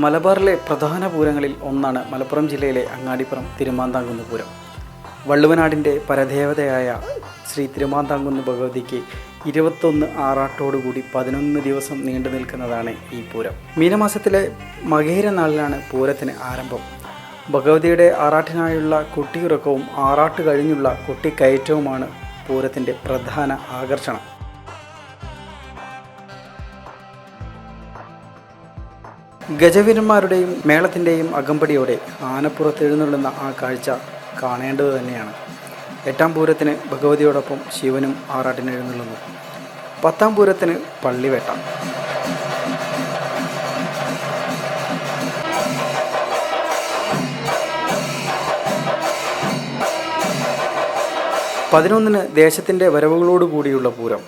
മലബാറിലെ പ്രധാന പൂരങ്ങളിൽ ഒന്നാണ് മലപ്പുറം ജില്ലയിലെ അങ്ങാടിപ്പുറം തിരുമാന്താംകുന്ന് പൂരം. വള്ളുവനാടിൻ്റെ പരദേവതയായ ശ്രീ തിരുമാന്താംകുന്ന് ഭഗവതിക്ക് 21 ആറാട്ടോടുകൂടി 11 ദിവസം നീണ്ടു നിൽക്കുന്നതാണ് ഈ പൂരം. മീനമാസത്തിലെ മകയിരനാളിലാണ് പൂരത്തിന് ആരംഭം. ഭഗവതിയുടെ ആറാട്ടിനായുള്ള കുട്ടിയുറക്കവും ആറാട്ട് കഴിഞ്ഞുള്ള കുട്ടിക്കയറ്റവുമാണ് പൂരത്തിൻ്റെ പ്രധാന ആകർഷണം. ഗജവീരന്മാരുടെയും മേളത്തിൻ്റെയും അകമ്പടിയോടെ ആനപ്പുറത്ത് എഴുന്നള്ളുന്ന ആ കാഴ്ച കാണേണ്ടത് തന്നെയാണ്. 8-ാം പൂരത്തിന് ഭഗവതിയോടൊപ്പം ശിവനും ആറാട്ടിന് എഴുന്നള്ളുന്നു. 10-ാം പൂരത്തിന് പള്ളിവേട്ട. പതിനൊന്നിന് ദേശത്തിൻ്റെ വരവുകളോടുകൂടിയുള്ള പൂരം.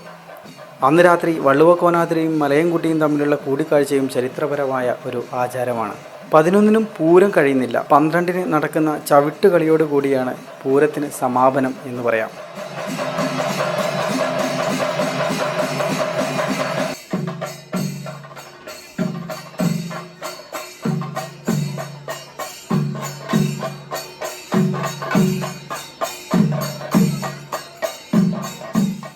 അന്ന് രാത്രി വള്ളുവക്കോനാതിരിയും മലയൻകുട്ടിയും തമ്മിലുള്ള കൂടിക്കാഴ്ചയും ചരിത്രപരമായ ഒരു ആചാരമാണ്. 11-നും പൂരം കഴിയുന്നില്ല. 12-ന് നടക്കുന്ന ചവിട്ടുകളിയോടുകൂടിയാണ് പൂരത്തിന് സമാപനം എന്ന് പറയാം.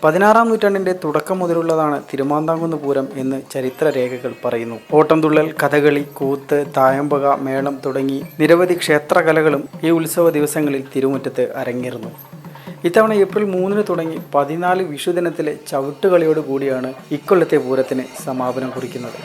പതിനാറാം നൂറ്റാണ്ടിൻ്റെ തുടക്കം മുതലുള്ളതാണ് തിരുമാന്താംകുന്ന് പൂരം എന്ന് ചരിത്രരേഖകൾ പറയുന്നു. ഓട്ടംതുള്ളൽ, കഥകളി, കൂത്ത്, തായമ്പക, മേളം തുടങ്ങി നിരവധി ക്ഷേത്രകലകളും ഈ ഉത്സവ ദിവസങ്ങളിൽ തിരുമുറ്റത്ത് അരങ്ങേറുന്നു. ഇത്തവണ ഏപ്രിൽ 3-ന് തുടങ്ങി 14 വിഷുദിനത്തിലെ ചവിട്ടുകളിയോട് കൂടിയാണ് ഇക്കൊല്ലത്തെ പൂരത്തിന് സമാപനം കുറിക്കുന്നത്.